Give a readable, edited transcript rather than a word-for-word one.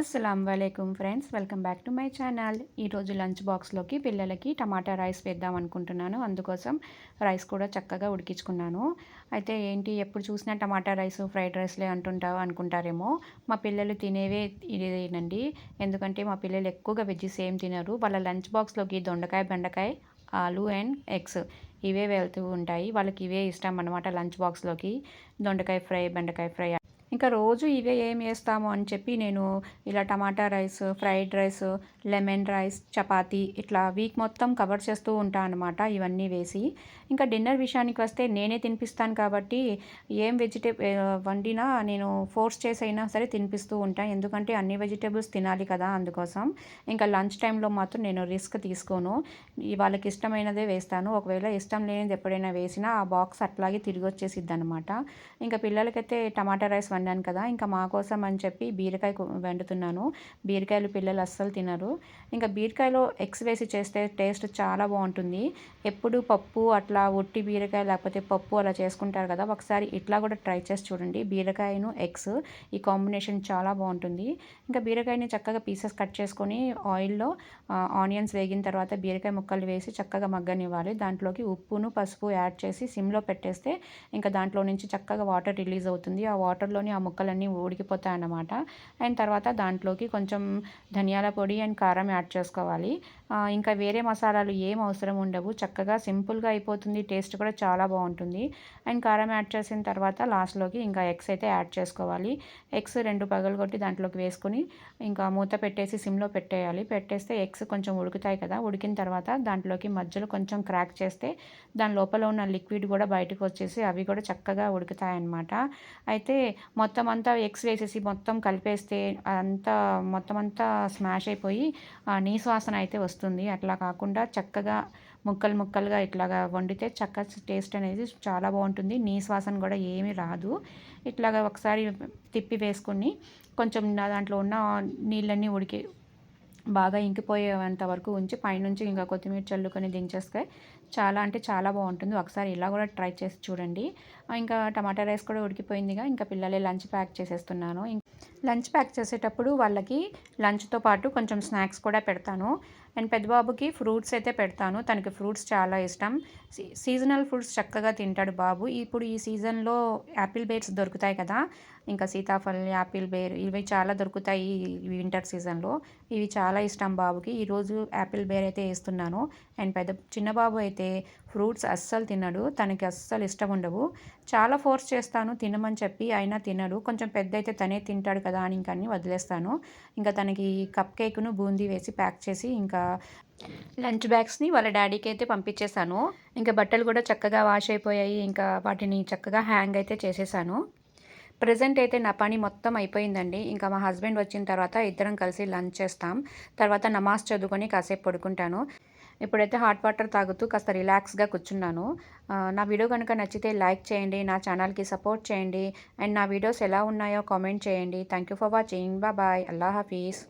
అస్సలం వాలేకుమ్ friends, welcome back to my channel. ఈరోజు లంచ్ బాక్స్లోకి పిల్లలకి టమాటా రైస్ వేద్దాం అనుకుంటున్నాను. అందుకోసం రైస్ కూడా చక్కగా ఉడికించుకున్నాను. అయితే ఏంటి ఎప్పుడు చూసినా టమాటా రైస్ ఫ్రైడ్ రైస్లే అంటుంటావు అనుకుంటారేమో. మా పిల్లలు తినేవే ఇదేనండి. ఎందుకంటే మా పిల్లలు ఎక్కువగా వెజ్జీస్ ఏం తినరు. వాళ్ళ లంచ్ బాక్స్లోకి దొండకాయ, బెండకాయ, ఆలు అండ్ ఎగ్స్ ఇవే వెళ్తూ ఉంటాయి. వాళ్ళకి ఇవే ఇష్టం అన్నమాట. లంచ్ బాక్స్లోకి దొండకాయ ఫ్రై, బెండకాయ ఫ్రై. ఇంకా రోజు ఇవే ఏం వేస్తాము అని చెప్పి నేను ఇలా tomato rice, fried rice, lemon rice, chapati ఇట్లా వీక్ మొత్తం కవర్ చేస్తూ ఉంటాను అనమాట ఇవన్నీ వేసి. ఇంకా డిన్నర్ విషయానికి వస్తే నేనే తినిపిస్తాను కాబట్టి ఏం వండినా నేను ఫోర్స్ చేసైనా సరే తినిపిస్తూ ఉంటాను. ఎందుకంటే అన్ని వెజిటేబుల్స్ తినాలి కదా, అందుకోసం. ఇంకా లంచ్ టైంలో మాత్రం నేను రిస్క్ తీసుకోను. వాళ్ళకి ఇష్టమైనదే వేస్తాను. ఒకవేళ ఇష్టం లేనిది ఎప్పుడైనా వేసినా ఆ బాక్స్ అట్లాగే తిరిగి వచ్చేసిద్ది అనమాట. ఇంకా పిల్లలకైతే టమాటా రైస్ వండాను కదా, ఇంకా మా కోసం అని చెప్పి బీరకాయ వండుతున్నాను. బీరకాయలు పిల్లలు అస్సలు తినరు. ఇంకా బీరకాయలో ఎగ్స్ వేసి చేస్తే టేస్ట్ చాలా బాగుంటుంది. ఎప్పుడు పప్పు అట్లా ఒట్టి బీరకాయ లేకపోతే పప్పు అలా చేసుకుంటారు కదా, ఒకసారి ఇట్లా కూడా ట్రై చేసి చూడండి. బీరకాయను ఎగ్స్ ఈ కాంబినేషన్ చాలా బాగుంటుంది. ఇంకా బీరకాయని చక్కగా పీసెస్ కట్ చేసుకొని ఆయిల్లో ఆనియన్స్ వేగిన తర్వాత బీరకాయ ముక్కలు వేసి చక్కగా మగ్గనివ్వాలి. దాంట్లోకి ఉప్పును పసుపు యాడ్ చేసి సిమ్లో పెట్టేస్తే ఇంకా దాంట్లో నుంచి చక్కగా వాటర్ రిలీజ్ అవుతుంది. ఆ వాటర్లోని ఆ ముక్కలన్నీ ఉడికిపోతాయి అన్నమాట. అండ్ తర్వాత దాంట్లోకి కొంచెం ధనియాల పొడి అండ్ కారం యాడ్ చేసుకోవాలి. ఇంకా వేరే మసాలాలు ఏం అవసరం ఉండవు. చక్కగా సింపుల్గా అయిపోతుంది. టేస్ట్ కూడా చాలా బాగుంటుంది. అండ్ కారం యాడ్ చేసిన తర్వాత లాస్ట్లోకి ఇంకా ఎగ్స్ అయితే యాడ్ చేసుకోవాలి. ఎగ్స్ 2 పగలగొట్టి దాంట్లోకి వేసుకొని ఇంకా మూత పెట్టేసి సిమ్లో పెట్టేయాలి. పెట్టేస్తే ఎగ్స్ కొంచెం ఉడుకుతాయి కదా, ఉడికిన తర్వాత దాంట్లోకి మధ్యలో కొంచెం క్రాక్ చేస్తే దాని లోపల ఉన్న లిక్విడ్ కూడా బయటకు వచ్చేసి అవి కూడా చక్కగా ఉడుకుతాయన్నమాట. అయితే మొత్తం అంతా ఎగ్స్ వేసేసి మొత్తం కలిపేస్తే అంతా మొత్తం అంతా స్మాష్ అయిపోయి నీసు వాసన అయితే వస్తుంది. అట్లా కాకుండా చక్కగా ముక్కలు ముక్కలుగా ఇట్లాగా వండితే చక్కగా టేస్ట్ అనేది చాలా బాగుంటుంది. నీసు వాసన కూడా ఏమీ రాదు. ఇట్లాగా ఒకసారి తిప్పి వేసుకొని కొంచెం దాంట్లో ఉన్న నీళ్ళన్నీ బాగా ఇంకిపోయేంత వరకు ఉంచి పైనుంచి ఇంకా కొత్తిమీర చల్లుకొని దించేస్తే చాలా అంటే చాలా బాగుంటుంది. ఒకసారి ఇలా కూడా ట్రై చేసి చూడండి. ఇంకా టమాటా రైస్ కూడా ఉడికిపోయిందిగా, ఇంకా పిల్లలే లంచ్ ప్యాక్ చేసేస్తున్నాను. లంచ్ ప్యాక్ చేసేటప్పుడు వాళ్ళకి లంచ్తో పాటు కొంచెం స్నాక్స్ కూడా పెడతాను. అండ్ పెద్ద బాబుకి ఫ్రూట్స్ అయితే పెడతాను. తనకి ఫ్రూట్స్ చాలా ఇష్టం. సీజనల్ ఫ్రూట్స్ చక్కగా తింటాడు బాబు. ఇప్పుడు ఈ సీజన్లో యాపిల్ బేర్స్ దొరుకుతాయి కదా, ఇంకా సీతాఫల్, యాపిల్ బేర్ ఇవి చాలా దొరుకుతాయి ఈ వింటర్ సీజన్లో. ఇవి చాలా ఇష్టం బాబుకి. ఈరోజు యాపిల్ బేర్ అయితే వేస్తున్నాను. అండ్ చిన్న బాబు అయితే ఫ్రూట్స్ అస్సలు తినడు. తనకి అస్సలు ఇష్టం ఉండవు. చాలా ఫోర్స్ చేస్తాను తినమని చెప్పి, అయినా తినడు. కొంచెం పెద్ద అయితే తనే తింటాడు కదా అని ఇంకా అన్నీ వదిలేస్తాను. ఇంకా తనకి కప్ కేక్ను బూందీ వేసి ప్యాక్ చేసి ఇంకా లంచ్ బ్యాగ్స్ని వాళ్ళ డాడీకి అయితే పంపించేశాను. ఇంకా బట్టలు కూడా చక్కగా వాష్ అయిపోయాయి. ఇంకా వాటిని చక్కగా హ్యాంగ్ అయితే చేసేసాను. ప్రెజెంట్ అయితే నా పని మొత్తం అయిపోయిందండి. ఇంకా మా హస్బెండ్ వచ్చిన తర్వాత ఇద్దరం కలిసి లంచ్ చేస్తాం. తర్వాత నమాజ్ చదువుకొని కాసేపు పడుకుంటాను. ఇప్పుడైతే హాట్ వాటర్ తాగుతూ కాస్త రిలాక్స్గా కూర్చున్నాను. నా వీడియో కనుక నచ్చితే లైక్ చేయండి, నా ఛానల్కి సపోర్ట్ చేయండి. అండ్ నా వీడియోస్ ఎలా ఉన్నాయో కామెంట్ చేయండి. Thank you for watching. Bye. అల్లా హాఫీజ్.